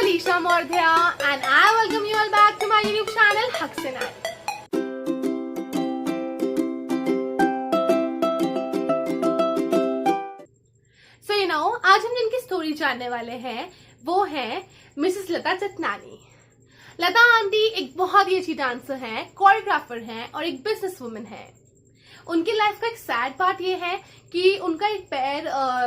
Alisha Mordhya and I welcome you all back to my YouTube channel Haksenai. So आज हम जिनकी story जानने वाले हैं वो है मिसेस लता चतनानी। लता आंटी एक बहुत ही अच्छी डांसर हैं, कोरियोग्राफर हैं और एक बिजनेस वुमन है। उनकी लाइफ का एक सैड पार्ट ये है कि उनका एक पैर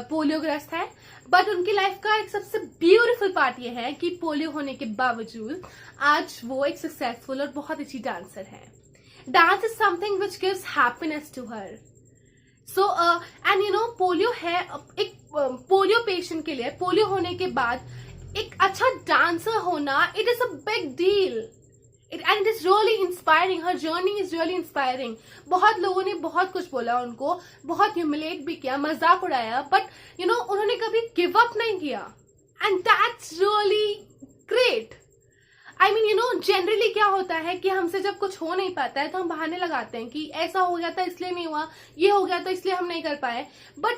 पोलियोग्रस्त है, बट उनकी लाइफ का एक सबसे ब्यूटीफुल पार्ट ये है कि पोलियो होने के बावजूद आज वो एक सक्सेसफुल और बहुत अच्छी डांसर है। Dance is something which gives happiness to her. So and polio है, एक पोलियो पेशेंट के लिए पोलियो होने के बाद एक अच्छा डांसर होना, it is a big deal and it is really inspiring. Her journey is really inspiring. बहुत लोगों ने बहुत कुछ बोला उनको, बहुत ह्यूमिलेट भी किया, मजाक उड़ाया, बट उन्होंने कभी गिव अप नहीं किया and that's really great. I mean generally क्या होता है कि हमसे जब कुछ हो नहीं पाता है तो हम बहाने लगाते हैं कि ऐसा हो गया था इसलिए नहीं हुआ, ये हो गया था इसलिए हम नहीं कर पाए, but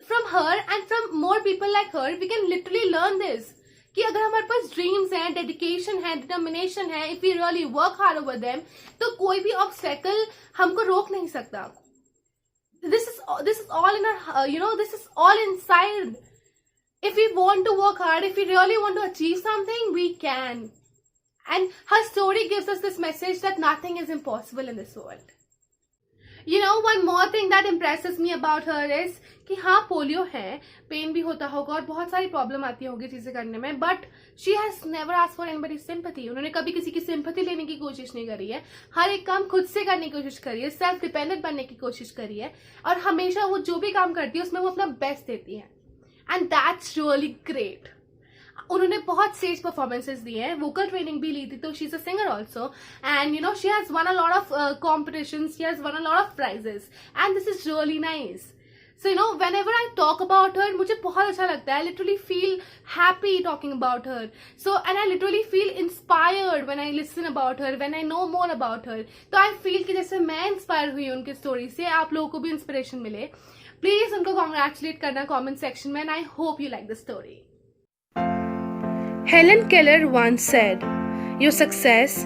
from her and from more people like her we can literally learn this कि अगर हमारे पास ड्रीम्स हैं, डेडिकेशन है, डिटर्मिनेशन है, if we really work hard over them, तो कोई भी ऑब्स्टेकल हमको रोक नहीं सकता। This is all in this is all inside. If we want to work hard, if we really want to achieve something, we can. And her story gives us this message that nothing is impossible in this world. one more thing that impresses me about her is कि हाँ polio है, pen भी होता होगा और बहुत सारी problem आती होगी चीजें करने में, but she has never asked for anybody's sympathy. उन्होंने कभी किसी की सिंपैथी लेने की कोशिश नहीं करी है, हर एक काम खुद से करने की कोशिश करी है, सेल्फ डिपेंडेंट बनने की कोशिश करी है, और हमेशा वो जो भी काम करती है उसमें वो अपना बेस्ट देती है, एंड दैट्स रियली ग्रेट। उन्होंने बहुत स्टेज परफॉर्मेंसेस दिए हैं, वोकल ट्रेनिंग भी ली थी, तो she is a singer also, and she has won a lot of competitions, she has won a lot of prizes, and this is really nice. So whenever I talk about her, मुझे बहुत अच्छा लगता है। I literally feel happy talking about her. So and I literally feel inspired when I listen about her, when I know more about her. तो I feel कि जैसे मैं inspire हुई उनकी स्टोरी से, आप लोगों को भी इंस्पिरेशन मिले। प्लीज उनको कॉन्ग्रेचुलेट करना कमेंट सेक्शन में, and I hope you like the story. Helen Keller once said, "Your success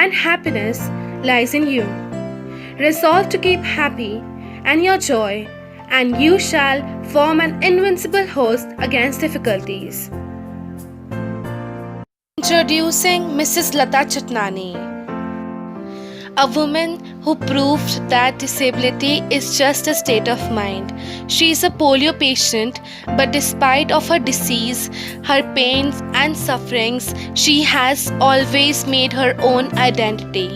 and happiness lies in you. Resolve to keep happy and your joy, and you shall form an invincible host against difficulties." Introducing Mrs. Lata Chitnani, a woman who proved that disability is just a state of mind. She is a polio patient, but despite of her disease, her pains and sufferings, she has always made her own identity.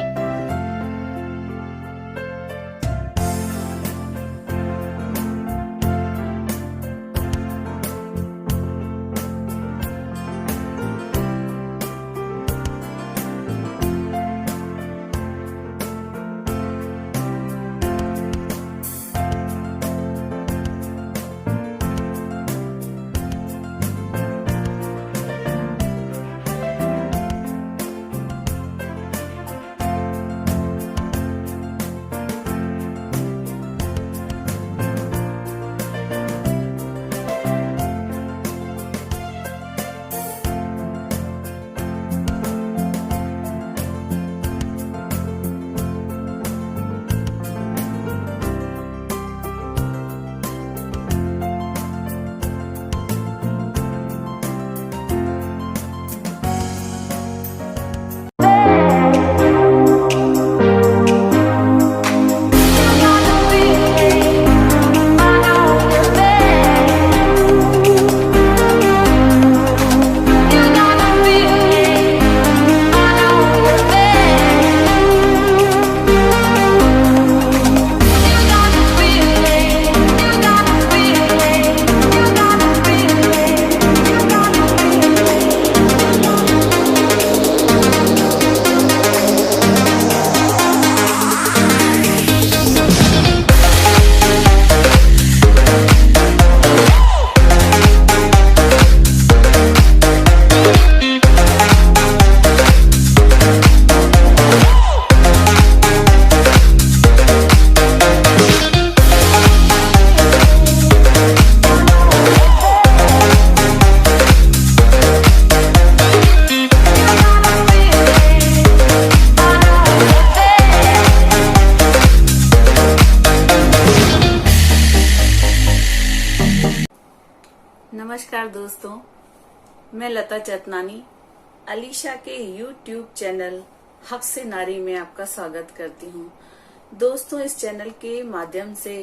नमस्कार दोस्तों, मैं लता चतनानी अलीशा के YouTube channel हक से नारी में आपका स्वागत करती हूँ। दोस्तों, इस चैनल के माध्यम से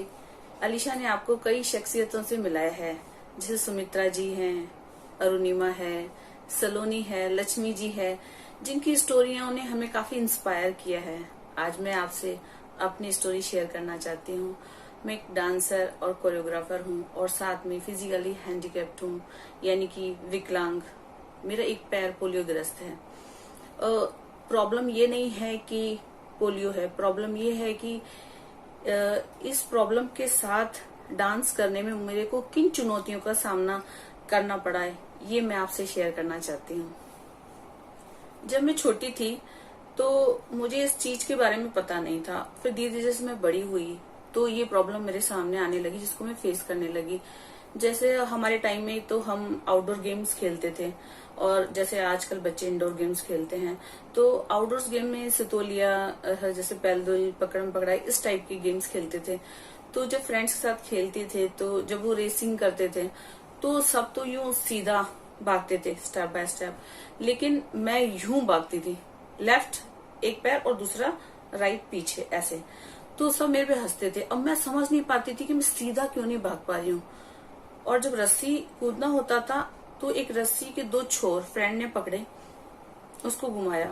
अलीशा ने आपको कई शख्सियतों से मिलाया है, जैसे सुमित्रा जी हैं, अरुणिमा है, सलोनी है, लक्ष्मी जी है, जिनकी स्टोरियां ने हमें काफी इंस्पायर किया है। आज मैं आपसे अपनी स्टोरी शेयर करना चाहती हूँ। मैं एक डांसर और कोरियोग्राफर हूँ और साथ में फिजिकली हैंडीकैप्ड हूँ, यानी कि विकलांग। मेरा एक पैर पोलियोग्रस्त है। प्रॉब्लम ये नहीं है कि पोलियो है, प्रॉब्लम ये है कि इस प्रॉब्लम के साथ डांस करने में मेरे को किन चुनौतियों का सामना करना पड़ा है, ये मैं आपसे शेयर करना चाहती हूँ। जब मैं छोटी थी तो मुझे इस चीज के बारे में पता नहीं था। फिर धीरे धीरे जैसे मैं बड़ी हुई तो ये प्रॉब्लम मेरे सामने आने लगी, जिसको मैं फेस करने लगी। जैसे हमारे टाइम में तो हम आउटडोर गेम्स खेलते थे और जैसे आजकल बच्चे इंडोर गेम्स खेलते हैं। तो आउटडोर गेम में सितोलिया, जैसे पैलदुल, पकड़म पकड़ाई, इस टाइप के गेम्स खेलते थे। तो जब फ्रेंड्स के साथ खेलते थे तो जब वो रेसिंग करते थे तो सब तो यूं सीधा भागते थे स्टेप बाय स्टेप, लेकिन मैं यूं भागती थी, लेफ्ट एक पैर और दूसरा राइट पीछे ऐसे। तो सब मेरे पे हंसते थे। अब मैं समझ नहीं पाती थी कि मैं सीधा क्यों नहीं भाग पा रही हूँ। और जब रस्सी कूदना होता था तो एक रस्सी के दो छोर फ्रेंड ने पकड़े, उसको घुमाया,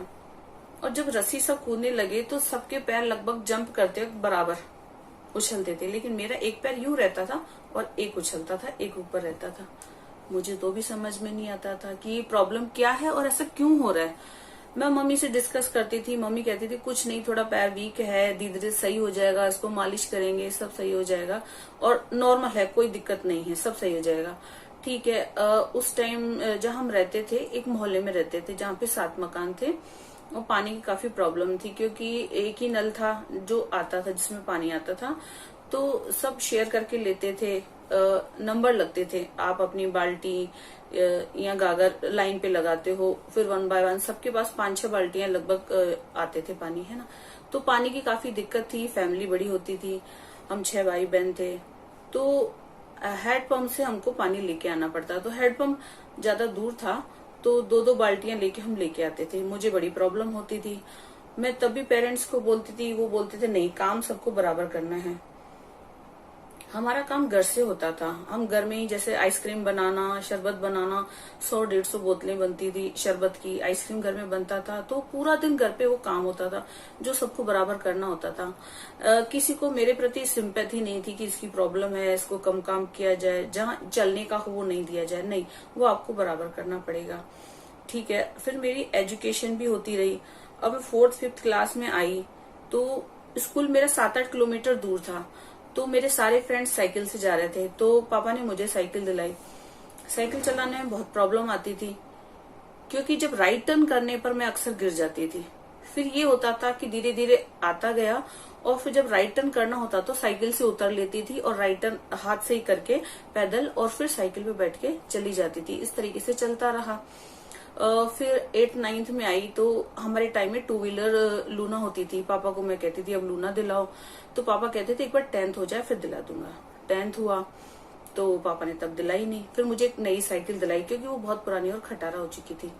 और जब रस्सी सब कूदने लगे तो सबके पैर लगभग जंप करते वक्त बराबर उछलते थे, लेकिन मेरा एक पैर यूं रहता था और एक उछलता था, एक ऊपर रहता था। मुझे तो भी समझ में नहीं आता था कि ये प्रॉब्लम क्या है और ऐसा क्यों हो रहा है। मैं मम्मी से डिस्कस करती थी। मम्मी कहती थी कुछ नहीं, थोड़ा पैर वीक है, धीरे धीरे सही हो जाएगा, इसको मालिश करेंगे, सब सही हो जाएगा और नॉर्मल है, कोई दिक्कत नहीं है, सब सही हो जाएगा। ठीक है। उस टाइम जहाँ हम रहते थे, एक मोहल्ले में रहते थे जहाँ पे 7 मकान थे, और पानी की काफी प्रॉब्लम थी क्योंकि एक ही नल था जो आता था, जिसमें पानी आता था। तो सब शेयर करके लेते थे। नंबर लगते थे, आप अपनी बाल्टी या गागर लाइन पे लगाते हो, फिर 1 बाय 1 सबके पास 5-6 बाल्टियां लगभग आते थे पानी, है ना। तो पानी की काफी दिक्कत थी, फैमिली बड़ी होती थी, हम 6 भाई बहन थे। तो हेड पंप से हमको पानी लेके आना पड़ता। तो हेड पंप ज्यादा दूर था तो 2-2 बाल्टियां लेके हम लेके आते थे। मुझे बड़ी प्रॉब्लम होती थी। मैं तब भी पेरेंट्स को बोलती थी, वो बोलते थे नहीं, काम सबको बराबर करना है। हमारा काम घर से होता था। हम घर में ही जैसे आइसक्रीम बनाना, शरबत बनाना, 100-150 बोतलें बनती थी शरबत की, आइसक्रीम घर में बनता था। तो पूरा दिन घर पे वो काम होता था जो सबको बराबर करना होता था। किसी को मेरे प्रति सिंपैथी नहीं थी कि इसकी प्रॉब्लम है, इसको कम काम किया जाए, जहाँ चलने का हो वो नहीं दिया जाए, नहीं, वो आपको बराबर करना पड़ेगा। ठीक है। फिर मेरी एजुकेशन भी होती रही। अब मैं 4th-5th क्लास में आई तो स्कूल मेरा 7-8 किलोमीटर दूर था। तो मेरे सारे फ्रेंड्स साइकिल से जा रहे थे, तो पापा ने मुझे साइकिल दिलाई। साइकिल चलाने में बहुत प्रॉब्लम आती थी क्योंकि जब राइट टर्न करने पर मैं अक्सर गिर जाती थी। फिर ये होता था कि धीरे धीरे आता गया, और फिर जब राइट टर्न करना होता तो साइकिल से उतर लेती थी और राइट टर्न हाथ से ही करके पैदल, और फिर साइकिल पे बैठ के चली जाती थी। इस तरीके से चलता रहा। फिर 8th-9th में आई तो हमारे टाइम में 2 व्हीलर लूना होती थी। पापा को मैं कहती थी अब लूना दिलाओ, तो पापा कहते थे एक बार 10th हो जाए फिर दिला दूंगा। 10th हुआ तो पापा ने तब दिलाई नहीं। फिर मुझे एक नई साइकिल दिलाई क्योंकि वो बहुत पुरानी और खटारा हो चुकी थी।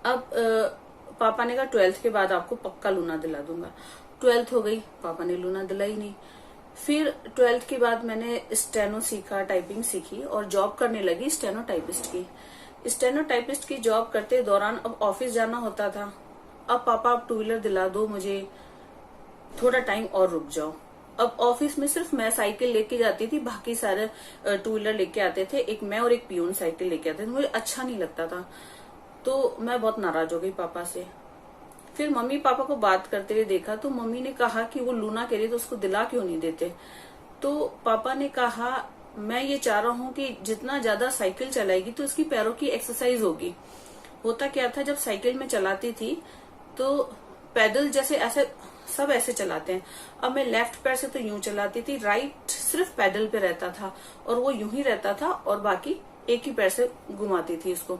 अब पापा ने कहा 12th के बाद आपको पक्का लूना दिला दूंगा। 12th हो गई, पापा ने लूना दिलाई नहीं। फिर 12th के बाद मैंने स्टेनो सीखा, टाइपिंग सीखी और जॉब करने लगी स्टेनो टाइपिस्ट की। स्टेनो टाइपिस्ट की जॉब करते दौरान अब ऑफिस जाना होता था। अब पापा आप 2 व्हीलर दिला दो मुझे, थोड़ा टाइम और रुक जाओ। अब ऑफिस में सिर्फ मैं साइकिल लेके जाती थी, बाकी सारे 2 व्हीलर लेके आते थे। एक मैं और एक पियून साइकिल लेके आते थे। मुझे अच्छा नहीं लगता था, तो मैं बहुत नाराज हो गई पापा से। फिर मम्मी पापा को बात करते हुए देखा तो मम्मी ने कहा कि वो लूना कह रही तो उसको दिला क्यों नहीं देते। तो पापा ने कहा मैं ये चाह रहा हूँ कि जितना ज्यादा साइकिल चलाएगी तो उसकी पैरों की एक्सरसाइज होगी। होता क्या था, जब साइकिल में चलाती थी तो पैदल जैसे ऐसे सब ऐसे चलाते हैं, अब मैं लेफ्ट पैर से तो यूं चलाती थी, राइट सिर्फ पैडल पे रहता था और वो यूं ही रहता था, और बाकी एक ही पैर से घुमाती थी उसको,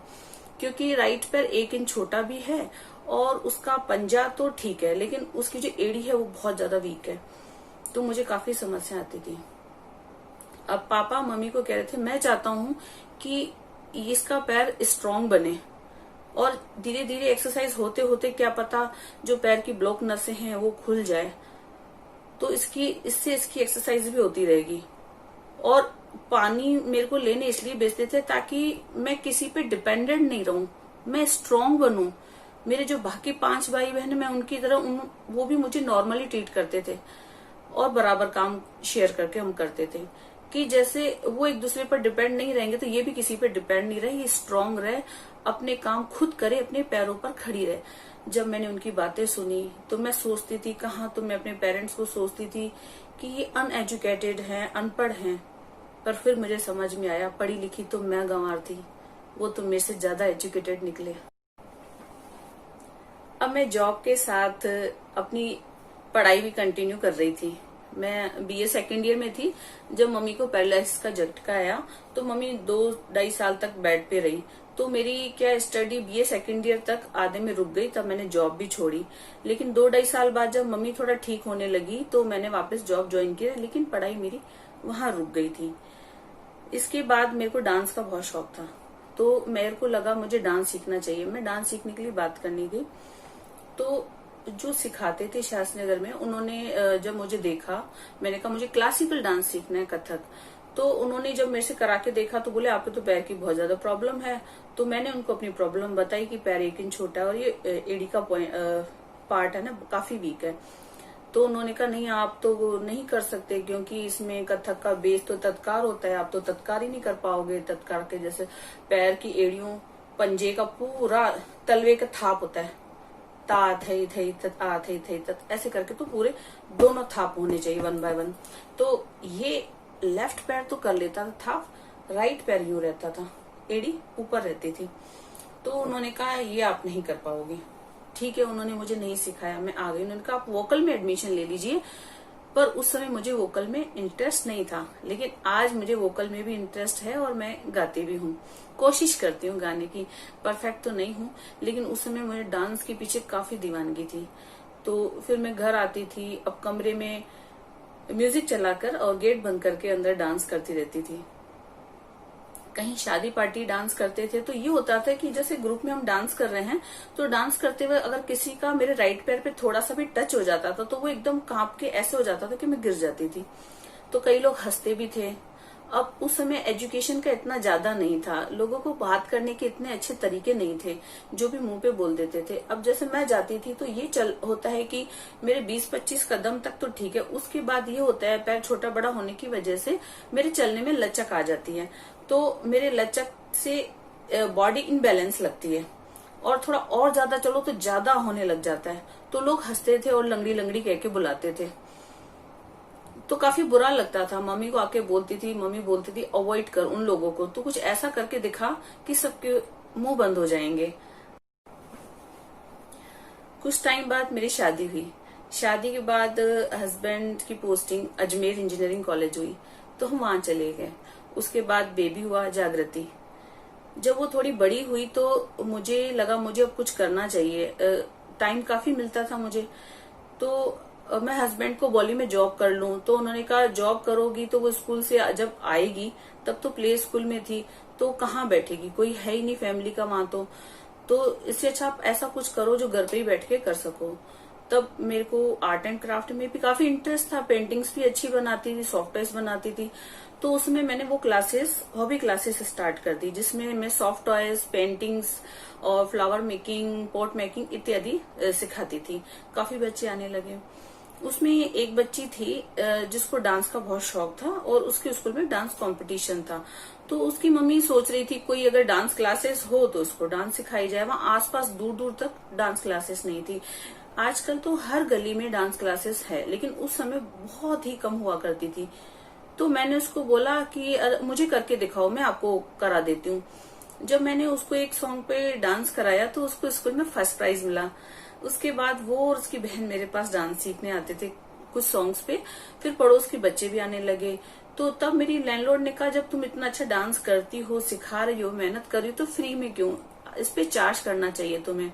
क्योंकि राइट पैर 1 इंच छोटा भी है और उसका पंजा तो ठीक है लेकिन उसकी जो एड़ी है वो बहुत ज्यादा वीक है, तो मुझे काफी समस्या आती थी। अब पापा मम्मी को कह रहे थे मैं चाहता हूँ कि इसका पैर स्ट्रांग बने, और धीरे धीरे एक्सरसाइज होते होते क्या पता जो पैर की ब्लॉक नसें हैं वो खुल जाए, तो इससे इसकी एक्सरसाइज भी होती रहेगी। और पानी मेरे को लेने इसलिए भेजते थे ताकि मैं किसी पे डिपेंडेंट नहीं रहूं, मैं स्ट्रांग बनूं। मेरे जो बाकी 5 भाई बहन मैं उनकी तरह वो भी मुझे नॉर्मली ट्रीट करते थे और बराबर काम शेयर करके हम करते थे कि जैसे वो एक दूसरे पर डिपेंड नहीं रहेंगे तो ये भी किसी पे डिपेंड नहीं रहे, ये स्ट्रांग रहे, अपने काम खुद करे, अपने पैरों पर खड़ी रहे। जब मैंने उनकी बातें सुनी तो मैं सोचती थी कहाँ, तो मैं अपने पेरेंट्स को सोचती थी कि ये अनएजुकेटेड हैं, अनपढ़ हैं, पर फिर मुझे समझ में आया पढ़ी लिखी तो मैं गंवार थी, वो तो मेरे से ज्यादा एजुकेटेड निकले। अब मैं जॉब के साथ अपनी पढ़ाई भी कंटिन्यू कर रही थी। मैं बीए सेकेंड ईयर में थी जब मम्मी को पैरालिसिस का झटका आया, तो मम्मी 2-2.5 साल तक बेड पे रही। तो मेरी क्या स्टडी बीए सेकेंड ईयर तक आधे में रुक गई, तब मैंने जॉब भी छोड़ी। लेकिन 2-2.5 साल बाद जब मम्मी थोड़ा ठीक होने लगी तो मैंने वापस जॉब ज्वाइन किया, लेकिन पढ़ाई मेरी वहां रुक गई थी। इसके बाद मेरे को डांस का बहुत शौक था, तो मेरे को लगा मुझे डांस सीखना चाहिए। मैं डांस सीखने के लिए बात करनी थी, तो जो सिखाते थे शास्त्री नगर में, उन्होंने जब मुझे देखा, मैंने कहा मुझे क्लासिकल डांस सीखना है, कथक। तो उन्होंने जब मेरे से करा के देखा तो बोले आपको तो पैर की बहुत ज्यादा प्रॉब्लम है। तो मैंने उनको अपनी प्रॉब्लम बताई कि पैर 1 इंच छोटा है और ये एड़ी का पार्ट है ना काफी वीक है। तो उन्होंने कहा नहीं आप तो वो नहीं कर सकते क्योंकि इसमें कथक का बेस तो तत्कार होता है, आप तो तत्कार ही नहीं कर पाओगे। तत्कार के जैसे पैर की एड़ियों, पंजे का पूरा तलवे का थाप होता है, ता थई थई तत आ थई थई तत, ऐसे करके तो पूरे दोनों थाप होने चाहिए 1 बाय 1। तो ये लेफ्ट पैर तो कर लेता था थाप, राइट पैर यूं रहता था, एड़ी ऊपर रहती थी। तो उन्होंने कहा ये आप नहीं कर पाओगे। ठीक है, उन्होंने मुझे नहीं सिखाया, मैं आ गई। उन्होंने कहा आप वोकल में एडमिशन ले लीजिए, पर उस समय मुझे वोकल में इंटरेस्ट नहीं था, लेकिन आज मुझे वोकल में भी इंटरेस्ट है और मैं गाती भी हूँ, कोशिश करती हूँ गाने की। परफेक्ट तो नहीं हूँ, लेकिन उस समय मुझे डांस के पीछे काफी दीवानगी थी। तो फिर मैं घर आती थी, अब कमरे में म्यूजिक चलाकर और गेट बंद करके अंदर डांस करती रहती थी। कहीं शादी पार्टी डांस करते थे तो ये होता था कि जैसे ग्रुप में हम डांस कर रहे हैं, तो डांस करते हुए अगर किसी का मेरे राइट पैर पे थोड़ा सा भी टच हो जाता था तो वो एकदम कांप के ऐसे हो जाता था कि मैं गिर जाती थी। तो कई लोग हंसते भी थे। अब उस समय एजुकेशन का इतना ज्यादा नहीं था, लोगों को बात करने के इतने अच्छे तरीके नहीं थे, जो भी मुंह पे बोल देते थे। अब जैसे मैं जाती थी तो ये होता है कि मेरे 20-25 कदम तक तो ठीक है, उसके बाद ये होता है पैर छोटा बड़ा होने की वजह से मेरे चलने में लचक आ जाती है, तो मेरे लचक से बॉडी इनबैलेंस लगती है और थोड़ा और ज्यादा चलो तो ज्यादा होने लग जाता है। तो लोग हंसते थे और लंगड़ी लंगड़ी कह के बुलाते थे, तो काफी बुरा लगता था। मम्मी को आके बोलती थी, मम्मी बोलती थी अवॉइड कर उन लोगों को, तो कुछ ऐसा करके दिखा कि सबके मुंह बंद हो जाएंगे। कुछ टाइम बाद मेरी शादी हुई। शादी के बाद हस्बैंड की पोस्टिंग अजमेर इंजीनियरिंग कॉलेज हुई, तो हम वहां चले गए। उसके बाद बेबी हुआ जागृति। जब वो थोड़ी बड़ी हुई तो मुझे लगा मुझे अब कुछ करना चाहिए, टाइम काफी मिलता था मुझे। तो मैं हस्बैंड को बोली मैं जॉब कर लूं, तो उन्होंने कहा जॉब करोगी तो वो स्कूल से जब आएगी, तब तो प्ले स्कूल में थी, तो कहाँ बैठेगी, कोई है ही नहीं फैमिली का वहां। तो इससे अच्छा आप ऐसा कुछ करो जो घर पे ही बैठ के कर सको। तब मेरे को आर्ट एंड क्राफ्ट में भी काफी इंटरेस्ट था, पेंटिंग्स भी अच्छी बनाती थी, सॉफ्ट टॉयज बनाती थी। तो उसमें मैंने वो क्लासेस, हॉबी क्लासेस स्टार्ट कर दी, जिसमें मैं सॉफ्ट टॉयज, पेंटिंग्स और फ्लावर मेकिंग, पॉट मेकिंग इत्यादि सिखाती थी। काफी बच्चे आने लगे। उसमें एक बच्ची थी जिसको डांस का बहुत शौक था और उसके स्कूल में डांस कंपटीशन था। तो उसकी मम्मी सोच रही थी कोई अगर डांस क्लासेस हो तो उसको डांस सिखाई जाए। वहां आसपास दूर दूर तक डांस क्लासेस नहीं थी। आजकल तो हर गली में डांस क्लासेस है, लेकिन उस समय बहुत ही कम हुआ करती थी। तो मैंने उसको बोला कि मुझे करके दिखाओ, मैं आपको करा देती हूँ। जब मैंने उसको एक सॉन्ग पे डांस कराया तो उसको स्कूल में फर्स्ट प्राइज मिला। उसके बाद वो और उसकी बहन मेरे पास डांस सीखने आते थे कुछ सॉन्ग्स पे। फिर पड़ोस के बच्चे भी आने लगे। तो तब मेरी लैंडलॉर्ड ने कहा जब तुम इतना अच्छा डांस करती हो, सिखा रही हो, मेहनत कर रही हो, तो फ्री में क्यों, इस पे चार्ज करना चाहिए तुम्हें।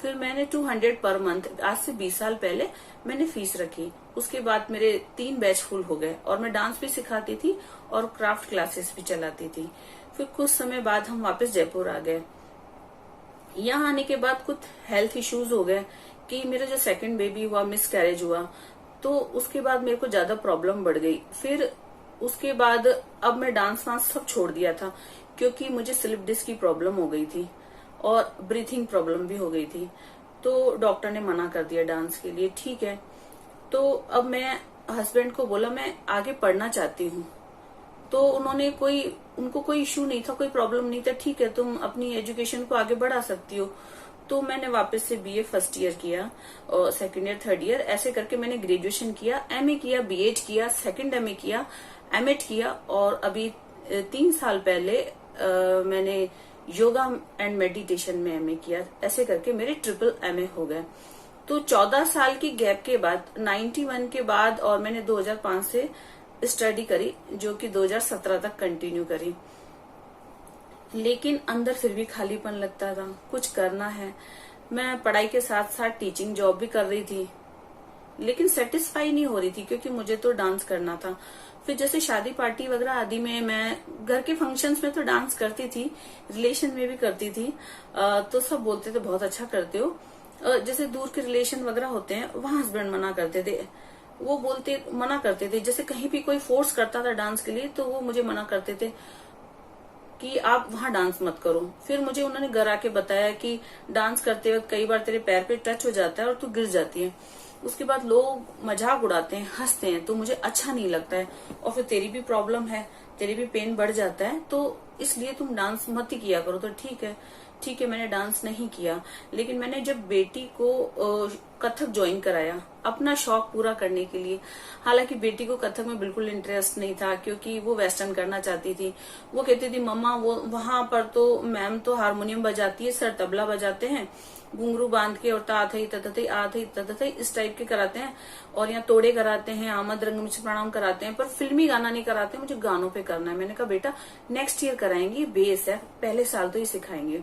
फिर मैंने 200 पर मंथ, आज से 20 साल पहले मैंने फीस रखी। उसके बाद मेरे 3 बैच फुल हो गए और मैं डांस भी सिखाती थी और क्राफ्ट क्लासेस भी चलाती थी। फिर कुछ समय बाद हम वापस जयपुर आ गए। यहाँ आने के बाद कुछ हेल्थ इश्यूज हो गए कि मेरा जो सेकंड बेबी हुआ, मिस कैरेज हुआ, तो उसके बाद मेरे को ज्यादा प्रॉब्लम बढ़ गई। फिर उसके बाद अब मैं डांस वांस सब छोड़ दिया था क्योंकि मुझे स्लिप डिस्क की प्रॉब्लम हो गई थी और ब्रीथिंग प्रॉब्लम भी हो गई थी। तो डॉक्टर ने मना कर दिया डांस के लिए। ठीक है, तो अब मैं हस्बैंड को बोला मैं आगे पढ़ना चाहती हूँ। तो उनको कोई इश्यू नहीं था, कोई प्रॉब्लम नहीं था। ठीक है, तुम अपनी एजुकेशन को आगे बढ़ा सकती हो। तो मैंने वापस से बीए फर्स्ट ईयर किया और सेकंड ईयर, थर्ड ईयर, ऐसे करके मैंने ग्रेजुएशन किया, एमए किया, बीएड किया, सेकंड एमए किया, एमएड किया और अभी 3 साल पहले मैंने योगा एंड मेडिटेशन में एमए किया। ऐसे करके मेरे ट्रिपल एमए हो गए। तो 14 साल की गैप के बाद 91 के बाद और मैंने 2005 से स्टडी करी, जो कि 2017 तक कंटिन्यू करी। लेकिन अंदर फिर भी खालीपन लगता था, कुछ करना है। मैं पढ़ाई के साथ साथ टीचिंग जॉब भी कर रही थी, लेकिन सेटिस्फाई नहीं हो रही थी क्योंकि मुझे तो डांस करना था। फिर जैसे शादी पार्टी वगैरह आदि में, मैं घर के फंक्शंस में तो डांस करती थी, रिलेशन में भी करती थी। तो सब बोलते थे बहुत अच्छा करते हो। जैसे दूर के रिलेशन वगैरह होते हैं, वहां हस्बैंड मना करते थे, वो मना करते थे। जैसे कहीं भी कोई फोर्स करता था डांस के लिए तो वो मुझे मना करते थे कि आप वहां डांस मत करो। फिर मुझे उन्होंने घर आके बताया कि डांस करते वक्त कई बार तेरे पैर पे टच हो जाता है और तू गिर जाती है। उसके बाद लोग मजाक उड़ाते हैं, हंसते हैं, तो मुझे अच्छा नहीं लगता है। और फिर तेरी भी प्रॉब्लम है, तेरी भी पेन बढ़ जाता है, तो इसलिए तुम डांस मत ही किया करो। तो ठीक है, मैंने डांस नहीं किया। लेकिन मैंने जब बेटी को कथक ज्वाइन कराया अपना शौक पूरा करने के लिए, हालांकि बेटी को कथक में बिल्कुल इंटरेस्ट नहीं था क्योंकि वो वेस्टर्न करना चाहती थी। वो कहती थी मम्मा वो वहां पर तो मैम तो हारमोनियम बजाती है, सर तबला बजाते हैं, घुंघरू बांध के और ता थई तथई आ थई तथई इस टाइप के कराते हैं, और यहाँ तोड़े कराते हैं, आमद रंग मिच प्रणाम कराते हैं, पर फिल्मी गाना नहीं कराते। मुझे गानों पे करना है। मैंने कहा बेटा नेक्स्ट ईयर कराएंगे, बेस है, पहले साल तो ही सिखाएंगे।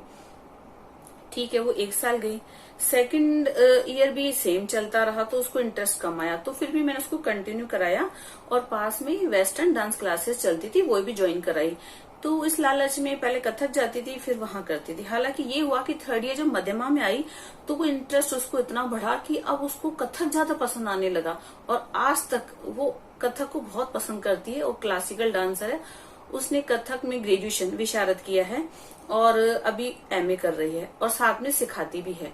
ठीक है, वो 1 साल गई। सेकंड ईयर भी सेम चलता रहा तो उसको इंटरेस्ट कम आया, तो फिर भी मैंने उसको कंटिन्यू कराया और पास में वेस्टर्न डांस क्लासेस चलती थी, वो भी ज्वाइन कराई। तो इस लालच में पहले कथक जाती थी, फिर वहां करती थी। हालांकि ये हुआ कि थर्ड ईयर जब मध्यमा में आई तो वो इंटरेस्ट उसको इतना बढ़ा कि अब उसको कथक ज्यादा पसंद आने लगा और आज तक वो कथक को बहुत पसंद करती है और क्लासिकल डांसर है। उसने कथक में ग्रेजुएशन विशारद किया है और अभी एमए कर रही है और साथ में सिखाती भी है।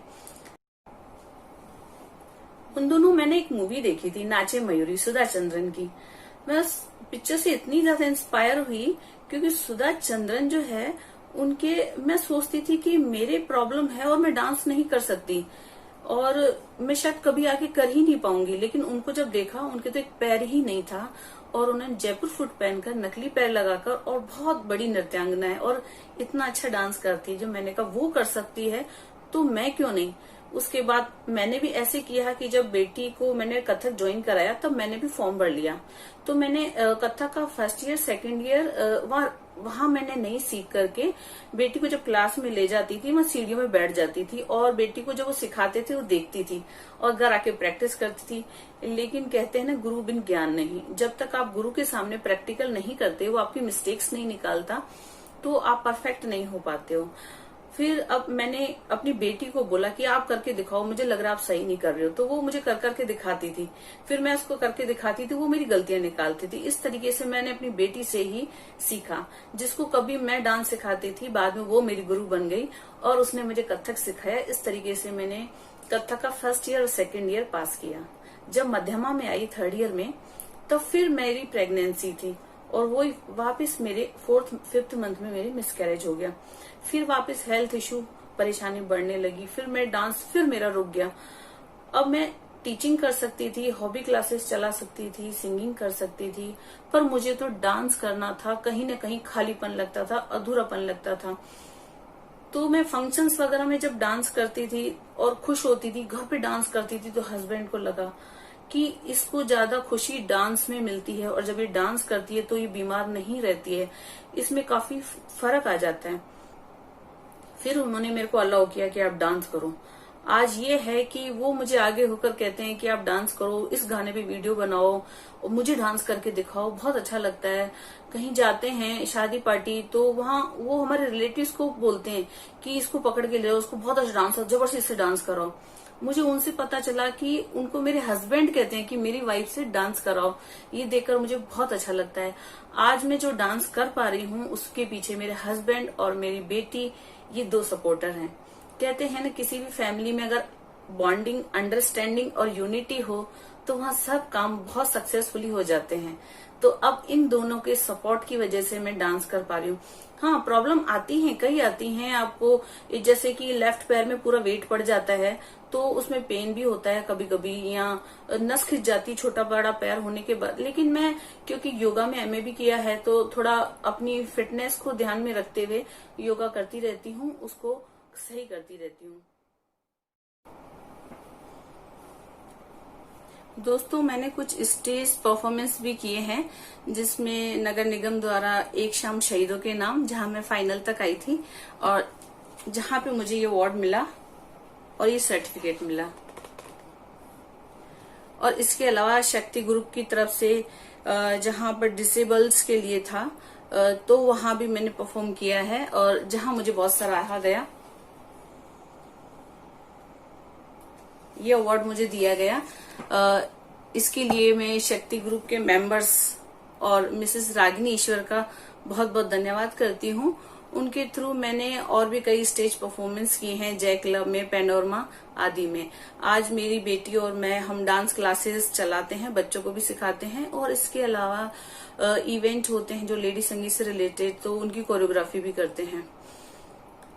उन दोनों मैंने एक मूवी देखी थी, नाचे मयूरी, सुधा चंद्रन की। मैं उस पिक्चर से इतनी ज्यादा इंस्पायर हुई क्योंकि सुधा चंद्रन जो है उनके, मैं सोचती थी कि मेरे प्रॉब्लम है और मैं डांस नहीं कर सकती और मैं शायद कभी आगे कर ही नहीं पाऊंगी। लेकिन उनको जब देखा, उनके तो एक पैर ही नहीं था और उन्होंने जयपुर फुट पहनकर, नकली पैर लगाकर, और बहुत बड़ी नृत्यांगना है और इतना अच्छा डांस करती है। जब मैंने कहा वो कर सकती है तो मैं क्यों नहीं। उसके बाद मैंने भी ऐसे किया कि जब बेटी को मैंने कथक ज्वाइन कराया तब मैंने भी फॉर्म भर लिया। तो मैंने कथक का फर्स्ट ईयर सेकंड ईयर वहां मैंने नहीं सीख करके बेटी को जब क्लास में ले जाती थी, मैं सीढ़ियों में बैठ जाती थी और बेटी को जब वो सिखाते थे वो देखती थी और घर आके प्रैक्टिस करती थी। लेकिन कहते हैं ना, गुरु बिन ज्ञान नहीं। जब तक आप गुरु के सामने प्रैक्टिकल नहीं करते, वो आपकी मिस्टेक्स नहीं निकालता, तो आप परफेक्ट नहीं हो पाते हो। फिर अब मैंने अपनी बेटी को बोला कि आप करके दिखाओ, मुझे लग रहा है आप सही नहीं कर रहे हो। तो वो मुझे कर करके दिखाती थी, फिर मैं उसको करके दिखाती थी, वो मेरी गलतियां निकालती थी। इस तरीके से मैंने अपनी बेटी से ही सीखा। जिसको कभी मैं डांस सिखाती थी, बाद में वो मेरी गुरु बन गई और उसने मुझे कथक सिखाया। इस तरीके से मैंने कथक का फर्स्ट ईयर और सेकेंड ईयर पास किया। जब मध्यमा में आई थर्ड ईयर में, तब फिर मेरी प्रेगनेंसी थी और वो वापस मेरे 4th-5th मंथ में मेरी मिसकैरेज हो गया। फिर वापस हेल्थ इशू, परेशानी बढ़ने लगी। फिर मैं डांस, फिर मेरा रुक गया। अब मैं टीचिंग कर सकती थी, हॉबी क्लासेस चला सकती थी, सिंगिंग कर सकती थी, पर मुझे तो डांस करना था। कहीं ना कहीं खालीपन लगता था, अधूरापन लगता था। तो मैं फंक्शंस वगैरह में जब डांस करती थी और खुश होती थी, घर पे डांस करती थी, तो हस्बैंड को लगा कि इसको ज्यादा खुशी डांस में मिलती है और जब ये डांस करती है तो ये बीमार नहीं रहती है, इसमें काफी फर्क आ जाता है। फिर उन्होंने मेरे को अलाउ किया कि आप डांस करो। आज ये है कि वो मुझे आगे होकर कहते हैं कि आप डांस करो, इस गाने पे वीडियो बनाओ और मुझे डांस करके दिखाओ, बहुत अच्छा लगता है। कहीं जाते हैं शादी पार्टी तो वहाँ वो हमारे रिलेटिव्स को बोलते हैं कि इसको पकड़ के ले जाओ, उसको बहुत अच्छा डांस, जबरदस्ती से डांस कराओ। मुझे उनसे पता चला कि उनको मेरे हस्बैंड कहते हैं कि मेरी वाइफ से डांस कराओ। ये देखकर मुझे बहुत अच्छा लगता है। आज मैं जो डांस कर पा रही हूँ उसके पीछे मेरे हस्बैंड और मेरी बेटी, ये 2 सपोर्टर हैं। कहते हैं ना, किसी भी फैमिली में अगर बॉन्डिंग, अंडरस्टैंडिंग और यूनिटी हो तो वहाँ सब काम बहुत सक्सेसफुली हो जाते हैं। तो अब इन दोनों के सपोर्ट की वजह से मैं डांस कर पा रही हूँ। हाँ, प्रॉब्लम आती हैं, कई आती हैं आपको, जैसे कि लेफ्ट पैर में पूरा वेट पड़ जाता है तो उसमें पेन भी होता है कभी कभी, या नस खिंच जाती छोटा बड़ा पैर होने के बाद। लेकिन मैं क्योंकि योगा में एमए भी किया है तो थोड़ा अपनी फिटनेस को ध्यान में रखते हुए योगा करती रहती हूँ, उसको सही करती रहती हूँ। दोस्तों, मैंने कुछ स्टेज परफॉर्मेंस भी किए हैं जिसमें नगर निगम द्वारा एक शाम शहीदों के नाम, जहां मैं फाइनल तक आई थी और जहां पे मुझे ये अवार्ड मिला और ये सर्टिफिकेट मिला। और इसके अलावा शक्ति ग्रुप की तरफ से जहां पर डिसेबल्स के लिए था तो वहां भी मैंने परफॉर्म किया है और जहां मुझे बहुत सराहा गया। ये अवार्ड मुझे दिया गया। इसके लिए मैं शक्ति ग्रुप के मेंबर्स और मिसेस रागिनी ईश्वर का बहुत बहुत धन्यवाद करती हूँ। उनके थ्रू मैंने और भी कई स्टेज परफॉर्मेंस किए हैं, जय क्लब में, पैनोरमा आदि में। आज मेरी बेटी और मैं, हम डांस क्लासेस चलाते हैं, बच्चों को भी सिखाते हैं और इसके अलावा इवेंट होते हैं जो लेडी संगीत से रिलेटेड, तो उनकी कोरियोग्राफी भी करते हैं।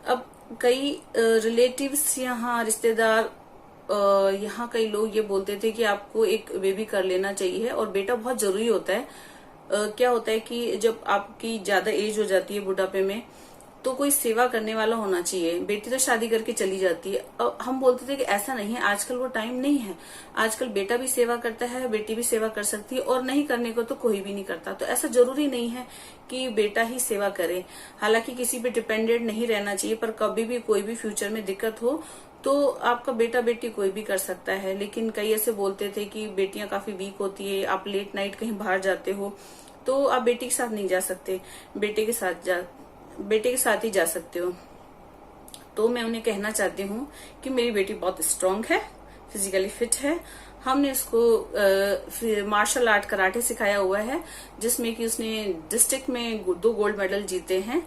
अब कई रिलेटिव्स, यहाँ रिश्तेदार, यहाँ कई लोग ये बोलते थे कि आपको एक बेबी कर लेना चाहिए और बेटा बहुत जरूरी होता है। क्या होता है कि जब आपकी ज्यादा एज हो जाती है बुढ़ापे में तो कोई सेवा करने वाला होना चाहिए। बेटी तो शादी करके चली जाती है। अब हम बोलते थे कि ऐसा नहीं है, आजकल वो टाइम नहीं है। आजकल बेटा भी सेवा करता है, बेटी भी सेवा कर सकती है और नहीं करने को तो कोई भी नहीं करता। तो ऐसा जरूरी नहीं है कि बेटा ही सेवा करे। हालांकि किसी पे डिपेंडेंट नहीं रहना चाहिए, पर कभी भी कोई भी फ्यूचर में दिक्कत हो तो आपका बेटा बेटी कोई भी कर सकता है। लेकिन कई ऐसे बोलते थे कि बेटियां काफी वीक होती है, आप लेट नाइट कहीं बाहर जाते हो तो आप बेटी के साथ नहीं जा सकते, बेटे के साथ ही जा सकते हो। तो मैं उन्हें कहना चाहती हूँ कि मेरी बेटी बहुत स्ट्रांग है, फिजिकली फिट है। हमने इसको मार्शल आर्ट कराटे सिखाया हुआ है, जिसमें कि उसने डिस्ट्रिक्ट में 2 गोल्ड मेडल जीते हैं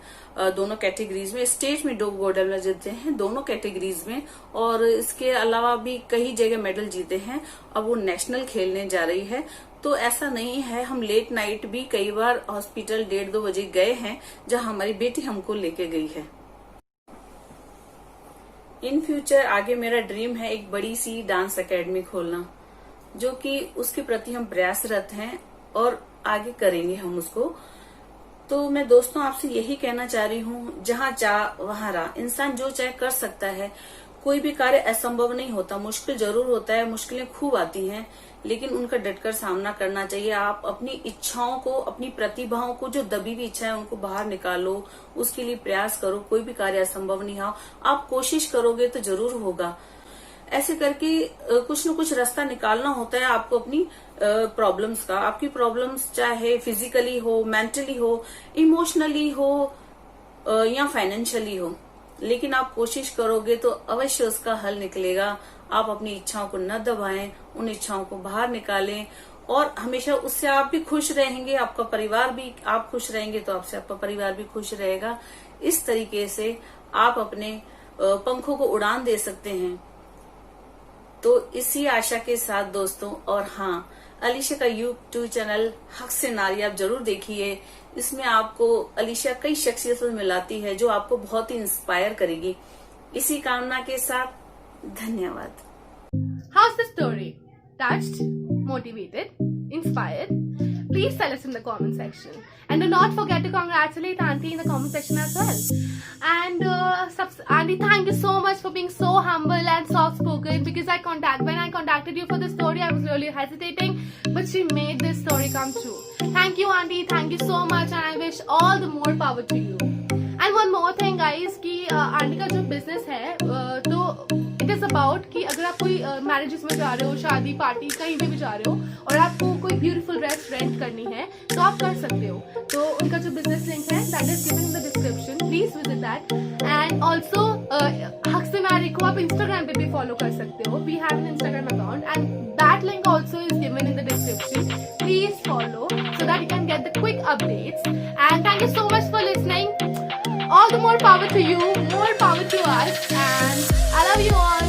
दोनों कैटेगरीज में, स्टेट में 2 गोल्ड मेडल जीते हैं दोनों कैटेगरीज में, और इसके अलावा भी कई जगह मेडल जीते हैं। अब वो नेशनल खेलने जा रही है। तो ऐसा नहीं है, हम लेट नाइट भी कई बार हॉस्पिटल 1:30-2 बजे गए हैं, जहां हमारी बेटी हमको लेके गई है। इन फ्यूचर आगे मेरा ड्रीम है एक बड़ी सी डांस एकेडमी खोलना, जो कि उसके प्रति हम प्रयासरत हैं और आगे करेंगे हम उसको। तो मैं दोस्तों आपसे यही कहना चाह रही हूँ, जहाँ चाह वहाँ राह। इंसान जो चाहे कर सकता है, कोई भी कार्य असंभव नहीं होता। मुश्किल जरूर होता है, मुश्किलें खूब आती हैं, लेकिन उनका डटकर सामना करना चाहिए। आप अपनी इच्छाओं को, अपनी प्रतिभाओं को, जो दबी हुई इच्छा है उनको बाहर निकालो, उसके लिए प्रयास करो। कोई भी कार्य असंभव नहीं है, आप कोशिश करोगे तो जरूर होगा। ऐसे करके कुछ न कुछ रास्ता निकालना होता है आपको अपनी प्रॉब्लम्स का। आपकी प्रॉब्लम्स चाहे फिजिकली हो, मेंटली हो, इमोशनली हो या फाइनेंशियली हो, लेकिन आप कोशिश करोगे तो अवश्य उसका हल निकलेगा। आप अपनी इच्छाओं को न दबाएं, उन इच्छाओं को बाहर निकालें और हमेशा उससे आप भी खुश रहेंगे, आपका परिवार भी, आप खुश रहेंगे तो आपसे आपका परिवार भी खुश रहेगा। इस तरीके से आप अपने पंखों को उड़ान दे सकते हैं। तो इसी आशा के साथ दोस्तों, और हाँ, अलीशा का यूट्यूब चैनल हक से नारी आप जरूर देखिए। इसमें आपको अलीशा कई शख्सियतों में मिलाती है जो आपको बहुत ही इंस्पायर करेगी। इसी कामना के साथ धन्यवाद। How's the story? Touched? Motivated? Inspired? Please tell us in the comment section. And do not forget to congratulate Auntie in the comment section as well. And Auntie, thank you so much for being so humble and soft spoken, because when I contacted you for this story, I was really hesitating, but she made this story come true. Thank you Auntie, thank you so much, and I wish all the more power to you. And one more thing guys, कि aunty का जो business है तो it is a about कि अगर आप कोई marriages में जा रहे हो, शादी पार्टी कहीं भी जा रहे हो और आपको कोई ब्यूटीफुल ड्रेस रेंट करनी है तो आप कर सकते हो. तो उनका जो बिजनेस लिंक है that is given in the description, please visit that. And also हक्से नारी को आप इंस्टाग्राम पे भी फॉलो कर सकते हो. We have an Instagram account and that link also is given in the description. Please follow so that you can get the quick updates. And thank you so much for listening. All the more power to you, more power to us, and I love you all.